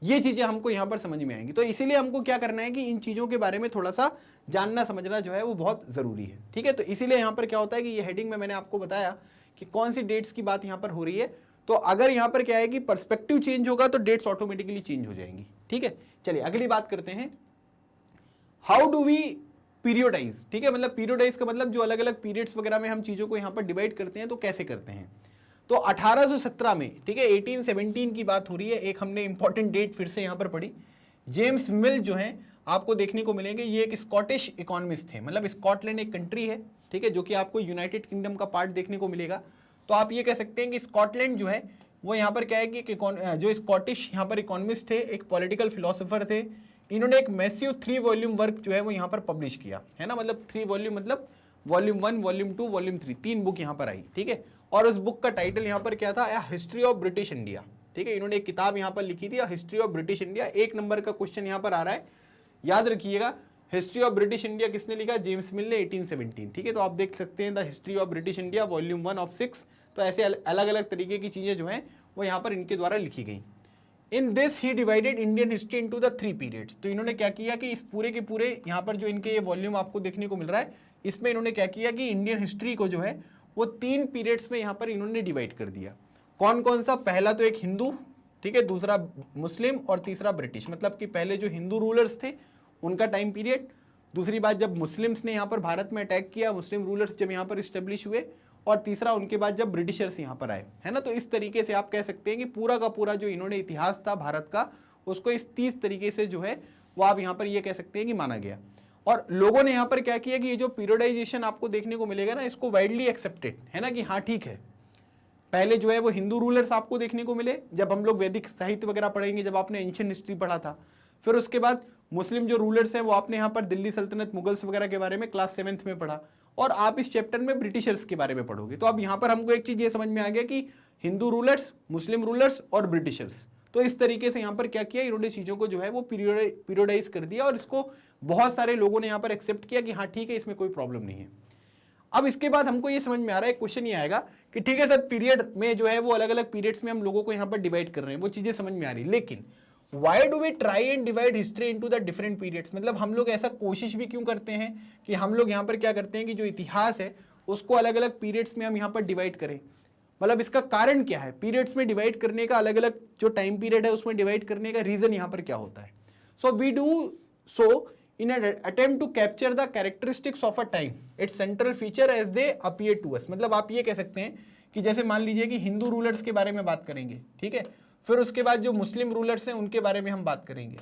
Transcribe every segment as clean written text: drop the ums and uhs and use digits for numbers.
ये चीजें हमको यहाँ पर समझ में आएंगी। तो इसीलिए हमको क्या करना है कि इन चीजों के बारे में थोड़ा सा जानना समझना जो है वो बहुत जरूरी है, ठीक है। तो इसीलिए यहाँ पर क्या होता है कि ये हेडिंग में मैंने आपको बताया कि कौन सी डेट्स की बात यहाँ पर हो रही है। तो अगर यहाँ पर क्या है कि पर्सपेक्टिव चेंज होगा तो डेट्स ऑटोमेटिकली चेंज हो जाएंगी, ठीक है। चलिए अगली बात करते हैं, हाउ डू वी पीरियोडाइज, ठीक है। मतलब पीरियोडाइज का मतलब जो अलग अलग पीरियड्स वगैरह में हम चीजों को यहाँ पर डिवाइड करते हैं तो कैसे करते हैं। तो 1817 में, ठीक है, 1817 की बात हो रही है। एक हमने इंपॉर्टेंट डेट फिर से यहाँ पर पढ़ी, जेम्स मिल जो है आपको देखने को मिलेंगे, ये एक स्कॉटिश इकोनॉमिस्ट थे। मतलब स्कॉटलैंड एक कंट्री है, ठीक है, जो कि आपको यूनाइटेड किंगडम का पार्ट देखने को मिलेगा। तो आप ये कह सकते हैं कि स्कॉटलैंड जो है वो यहाँ पर क्या है कि जो स्कॉटिश यहाँ पर इकोनॉमिस्ट थे, एक पॉलिटिकल फिलोसोफर थे, इन्होंने एक मैसिव 3 वॉल्यूम वर्क जो है वो यहाँ पर पब्लिश किया है ना। मतलब 3 वॉल्यूम मतलब वॉल्यूम 1, वॉल्यूम 2, वॉल्यूम 3, 3 बुक यहाँ पर आई, ठीक है। और उस बुक का टाइटल यहाँ पर क्या था, हिस्ट्री ऑफ ब्रिटिश इंडिया, ठीक है। इन्होंने एक किताब यहाँ पर लिखी थी, history of British India. 1 number का क्वेश्चन यहाँ पर आ रहा है, याद रखिएगा, हिस्ट्री ऑफ ब्रिटिश इंडिया किसने लिखा, जेम्स मिल ने, 1817, ठीक है। तो आप देख सकते हैं the history of British India volume 1 of 6। तो ऐसे अलग अलग तरीके की चीजें जो हैं वो यहाँ पर इनके द्वारा लिखी गई। In this he divided Indian history into the 3 periods. तो इन्होंने क्या किया कि इस पूरे के पूरे यहाँ पर जो इनके ये वॉल्यूम आपको देखने को मिल रहा है, इसमें इन्होंने क्या किया कि इंडियन हिस्ट्री को जो है वो 3 पीरियड्स में यहाँ पर इन्होंने डिवाइड कर दिया। कौन कौन सा, पहला तो एक हिंदू, ठीक है, दूसरा मुस्लिम और तीसरा ब्रिटिश। मतलब कि पहले जो हिंदू रूलर्स थे उनका टाइम पीरियड, दूसरी बात जब मुस्लिम्स ने यहाँ पर भारत में अटैक किया, मुस्लिम रूलर्स जब यहाँ पर स्टेब्लिश हुए, और तीसरा उनके बाद जब ब्रिटिशर्स यहाँ पर आए, है ना। तो इस तरीके से आप कह सकते हैं कि पूरा का पूरा जो इन्होंने इतिहास था भारत का, उसको इस 30 तरीके से जो है वो आप यहाँ पर ये कह सकते हैं कि माना गया। और लोगों ने यहाँ पर क्या किया कि ये जो पीरियडाइजेशन आपको देखने को मिलेगा ना, इसको वाइडली एक्सेप्टेड है ना, कि हाँ ठीक है। पहले जो है वो हिंदू रूलर्स आपको देखने को मिले, जब हम लोग वैदिक साहित्य वगैरह पढ़ेंगे, जब आपने एंशिएंट हिस्ट्री पढ़ा था। फिर उसके बाद मुस्लिम जो रूलर्स हैं वो आपने यहाँ पर दिल्ली सल्तनत, मुगल्स वगैरह के बारे में क्लास 7th में पढ़ा, और आप इस चैप्टर में ब्रिटिशर्स के बारे में पढ़ोगे। तो अब यहाँ पर हमको एक चीज ये समझ में आ गया कि हिंदू रूलर्स, मुस्लिम रूलर्स और ब्रिटिशर्स। तो इस तरीके से यहाँ पर क्या किया, इन्होंने चीजों को जो है वो पीरियडाइज कर दिया, और इसको बहुत सारे लोगों ने यहाँ पर एक्सेप्ट किया कि हाँ ठीक है, इसमें कोई प्रॉब्लम नहीं है। अब इसके बाद हमको ये समझ में आ रहा है, क्वेश्चन ये आएगा कि ठीक है सर, पीरियड में जो है वो अलग अलग पीरियड्स में हम लोगों को यहाँ पर डिवाइड कर रहे हैं, वो चीजें समझ में आ रही, लेकिन why do we try and divide history into the different periods. मतलब हम लोग ऐसा कोशिश भी क्यों करते हैं कि हम लोग यहाँ पर क्या करते हैं कि जो इतिहास है उसको अलग अलग पीरियड्स में हम यहाँ पर डिवाइड करें। मतलब इसका कारण क्या है, पीरियड्स में डिवाइड करने का, अलग अलग जो टाइम पीरियड है उसमें डिवाइड करने का रीजन यहाँ पर क्या होता है। So we do so in an attempt to capture the characteristics of a time, its central feature as they appear to us। मतलब आप ये कह सकते हैं कि जैसे मान लीजिए कि हिंदू रूलर्स के बारे में बात करेंगे, ठीक है, फिर उसके बाद जो मुस्लिम रूलर्स हैं उनके बारे में हम बात करेंगे,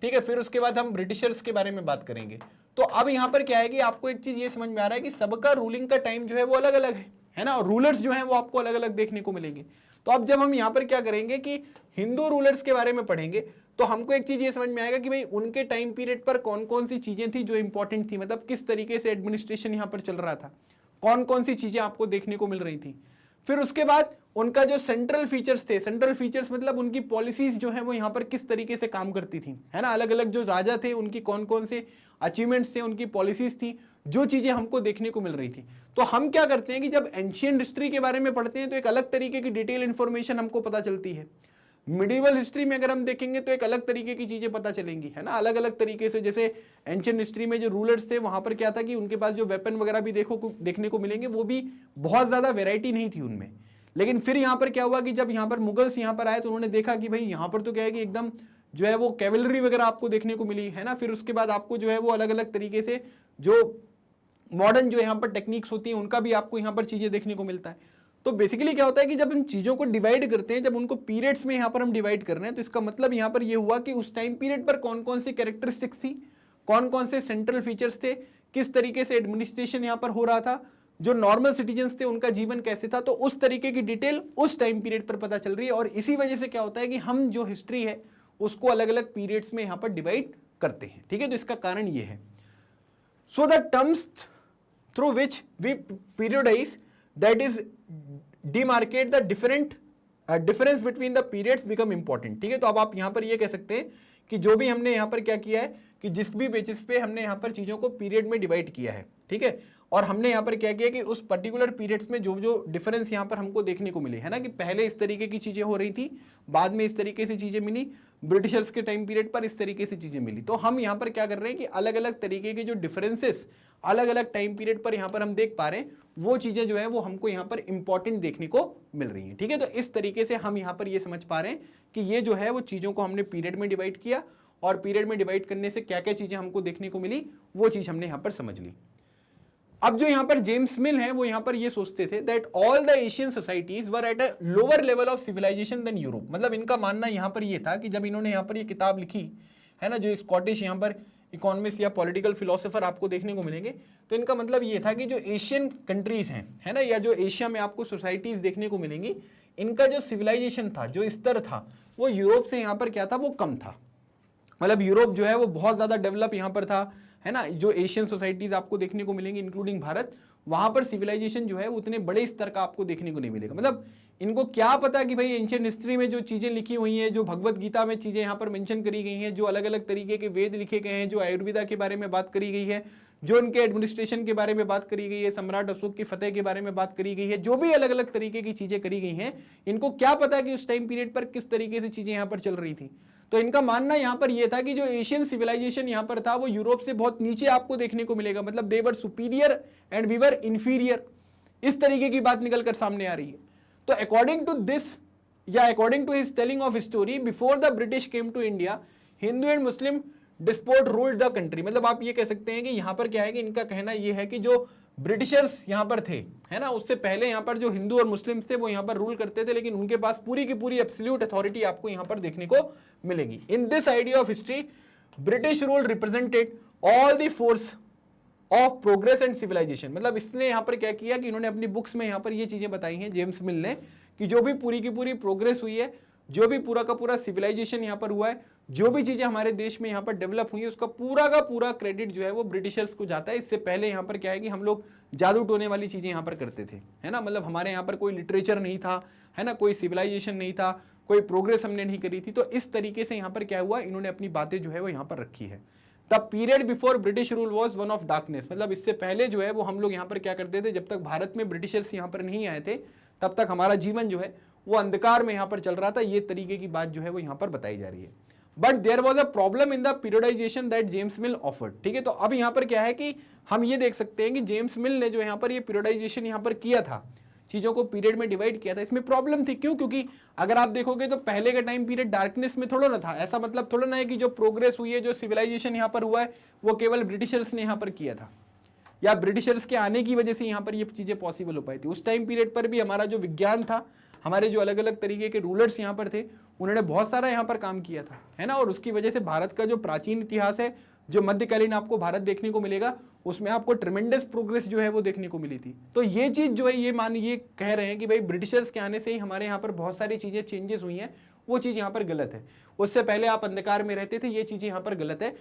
ठीक है, फिर उसके बाद हम ब्रिटिशर्स के बारे में बात करेंगे। तो अब यहाँ पर क्या है कि आपको एक चीज ये समझ में आ रहा है कि सबका रूलिंग का टाइम जो है वो अलग अलग है ना, और रूलर्स जो है वो आपको अलग अलग देखने को मिलेंगे। तो अब जब हम यहाँ पर क्या करेंगे कि हिंदू रूलर्स के बारे में पढ़ेंगे, तो हमको एक चीज ये समझ में आएगा कि भाई उनके टाइम पीरियड पर कौन कौन सी चीजें थी जो इंपॉर्टेंट थी, मतलब किस तरीके से एडमिनिस्ट्रेशन यहाँ पर चल रहा था, कौन कौन सी चीजें आपको देखने को मिल रही थी। फिर उसके बाद उनका जो सेंट्रल फीचर्स थे, सेंट्रल फीचर्स मतलब उनकी पॉलिसीज जो है वो यहाँ पर किस तरीके से काम करती थी, है ना। अलग अलग जो राजा थे उनकी कौन कौन से अचीवमेंट्स थे, उनकी पॉलिसीज थी, जो चीजें हमको देखने को मिल रही थी। तो हम क्या करते हैं कि जब एंशिएंट हिस्ट्री के बारे में पढ़ते हैं तो एक अलग तरीके की डिटेल इंफॉर्मेशन हमको पता चलती है। मिडिवल हिस्ट्री में अगर हम देखेंगे तो एक अलग तरीके की चीजें पता चलेंगी, है ना, अलग अलग तरीके से। जैसे एंशिएंट हिस्ट्री में जो रूलर्स थे वहां पर क्या था कि उनके पास जो वेपन वगैरह भी देखने को मिलेंगे, वो भी बहुत ज्यादा वेराइटी नहीं थी उनमें। लेकिन फिर यहाँ पर क्या हुआ कि जब यहाँ पर मुगल्स यहाँ पर आए तो उन्होंने देखा कि भाई यहाँ पर तो क्या है कि एकदम जो है वो कैवलरी वगैरह आपको देखने को मिली, है ना। फिर उसके बाद आपको जो है वो अलग अलग तरीके से जो मॉडर्न जो यहाँ पर टेक्निक्स होती हैं उनका भी आपको यहाँ पर चीजें देखने को मिलता है। तो बेसिकली क्या होता है कि जब हम चीजों को डिवाइड करते हैं, जब उनको पीरियड्स में यहाँ पर हम डिवाइड कर रहे हैं, तो इसका मतलब यहाँ पर ये हुआ कि उस टाइम पीरियड पर कौन कौन सी कैरेक्टरिस्टिक्स थी, कौन कौन से सेंट्रल फीचर्स थे, किस तरीके से एडमिनिस्ट्रेशन यहाँ पर हो रहा था, जो नॉर्मल सिटीजन्स थे उनका जीवन कैसे था। तो उस तरीके की डिटेल उस टाइम पीरियड पर पता चल रही है, और इसी वजह से क्या होता है कि हम जो हिस्ट्री है उसको अलग अलग पीरियड्स में यहाँ पर डिवाइड करते हैं, ठीक है। तो इसका कारण ये है। So the terms through which we periodize, that is demarcate the difference between the periods become important, ठीक है। तो अब आप यहां पर ये कह सकते हैं कि जो भी हमने यहां पर क्या किया है कि जिस भी बेसिस पे हमने यहां पर चीजों को पीरियड में डिवाइड किया है, ठीक है, और हमने यहाँ पर क्या किया कि उस पर्टिकुलर पीरियड्स में जो जो डिफरेंस यहाँ पर हमको देखने को मिले, है ना, कि पहले इस तरीके की चीजें हो रही थी, बाद में इस तरीके से चीजें मिली, ब्रिटिशर्स के टाइम पीरियड पर इस तरीके से चीजें मिली। तो हम यहाँ पर क्या कर रहे हैं कि अलग अलग तरीके के जो डिफरेंसेस अलग अलग टाइम पीरियड पर यहाँ पर हम देख पा रहे हैं, वो चीजें जो है वो हमको यहाँ पर इंपॉर्टेंट देखने को मिल रही हैं। ठीक है, तो इस तरीके से हम यहाँ पर ये समझ पा रहे हैं कि ये जो है वो चीजों को हमने पीरियड में डिवाइड किया, और पीरियड में डिवाइड करने से क्या क्या चीजें हमको देखने को मिली वो चीज हमने यहाँ पर समझ ली। अब जो यहाँ पर जेम्स मिल है वो यहाँ पर ये सोचते थे that all the Asian societies were at a lower level of civilisation then Europe. मतलब इनका मानना यहाँ पर ये था कि जब इन्होंने यहाँ पर ये किताब लिखी है ना, जो स्कॉटिश यहाँ पर इकोनॉमिस्ट या पॉलिटिकल फिलोसोफर आपको देखने को मिलेंगे, तो इनका मतलब ये था कि जो एशियन कंट्रीज हैं, है ना, या जो एशिया में आपको सोसाइटीज देखने को मिलेंगी, इनका जो सिविलाइजेशन था, जो स्तर था, वो यूरोप से यहाँ पर क्या था, वो कम था। मतलब यूरोप जो है वो बहुत ज्यादा डेवलप यहाँ पर था, है ना। जो एशियन सोसाइटीज आपको देखने को मिलेंगी इंक्लूडिंग भारत, वहां पर सिविलाइजेशन जो है वो उतने बड़े स्तर का आपको देखने को नहीं मिलेगा। मतलब इनको क्या पता कि भाई एंशिएंट हिस्ट्री में जो चीजें लिखी हुई हैं, जो भगवत गीता में चीजें यहाँ पर मेंशन करी गई हैं, जो अलग अलग तरीके के वेद लिखे गए हैं, जो आयुर्वेदा के बारे में बात करी गई है, जो उनके एडमिनिस्ट्रेशन के बारे में बात करी गई है, सम्राट अशोक की फतेह के बारे में बात करी गई है, जो भी अलग अलग तरीके की चीजें करी गई हैं, इनको क्या पता कि उस टाइम पीरियड पर किस तरीके से चीजें यहाँ पर चल रही थी। तो इनका मानना यहाँ पर यह था कि जो एशियन सिविलाइजेशन यहाँ पर था वो यूरोप से बहुत नीचे आपको देखने को मिलेगा। मतलब they were superior and we were inferior, इस तरीके की बात निकल कर सामने आ रही है। तो अकॉर्डिंग टू दिस, या according to his telling of story, before the British came to India, Hindu and Muslim despots ruled the country. मतलब आप ये कह सकते हैं कि यहाँ पर क्या है कि इनका कहना यह है कि जो ब्रिटिशर्स यहाँ पर थे, है ना, उससे पहले यहाँ पर जो हिंदू और मुस्लिम्स थे वो यहाँ पर रूल करते थे, लेकिन उनके पास पूरी की पूरी एब्सोल्यूट अथॉरिटी आपको यहाँ पर देखने को मिलेगी। In this idea of history, British rule represented all the force of progress and civilisation. मतलब इसने यहाँ पर क्या किया कि इन्होंने अपनी बुक्स में यहाँ पर ये चीजें बताई हैं, जेम्स मिल ने, कि जो भी पूरी की पूरी प्रोग्रेस हुई है, जो भी पूरा का पूरा सिविलाइजेशन यहाँ पर हुआ है, जो भी चीजें हमारे देश में यहाँ पर डेवलप हुई है, उसका पूरा का पूरा क्रेडिट जो है वो ब्रिटिशर्स को जाता है। इससे पहले यहाँ पर क्या है कि हम लोग जादू टोने वाली चीजें यहाँ पर करते थे, है ना। मतलब हमारे यहाँ पर कोई लिटरेचर नहीं था, है ना, कोई सिविलाइजेशन नहीं था, कोई प्रोग्रेस हमने नहीं करी थी। तो इस तरीके से यहाँ पर क्या हुआ, इन्होंने अपनी बातें जो है वो यहाँ पर रखी है। The period before British rule was one of darkness. मतलब इससे पहले जो है वो हम लोग यहाँ पर क्या करते थे, जब तक भारत में ब्रिटिशर्स यहाँ पर नहीं आए थे, तब तक हमारा जीवन जो है वो अंधकार में यहाँ पर चल रहा था। ये तरीके की बात जो है वो यहाँ पर बताई जा रही है। But there was a problem in the periodisation that James Mill offered. ठीक है, तो अब यहाँ पर क्या है कि हम ये देख सकते हैं कि जेम्स मिल ने जो यहाँ पर ये पीरियडाइजेशन यहाँ पर किया था, चीजों को पीरियड में डिवाइड किया था, इसमें प्रॉब्लम थी। क्यों? क्योंकि अगर आप देखोगे तो पहले का टाइम पीरियड डार्कनेस में थोड़ा ना था। ऐसा मतलब थोड़ा ना है कि जो प्रोग्रेस हुई है, जो सिविलाइजेशन यहाँ पर हुआ है, वो केवल ब्रिटिशर्स ने यहाँ पर किया था, या ब्रिटिशर्स के आने की वजह से यहाँ पर ये चीजें पॉसिबल हो पाई थी। उस टाइम पीरियड पर भी हमारा जो विज्ञान था, हमारे जो अलग अलग तरीके के रूलर्स यहाँ पर थे, उन्होंने बहुत सारा यहाँ पर काम किया था, है ना। और उसकी वजह से भारत का जो प्राचीन इतिहास है, जो मध्यकालीन आपको भारत देखने को मिलेगा, उसमें आपको ट्रिमेंडस प्रोग्रेस जो है वो देखने को मिली थी। तो ये चीज जो है ये कह रहे हैं कि भाई ब्रिटिशर्स के आने से ही हमारे यहाँ पर बहुत सारी चीजें चेंजेस हुई हैं, वो चीज यहाँ पर गलत है। उससे पहले आप अंधकार में रहते थे, ये चीजें यहाँ पर गलत है।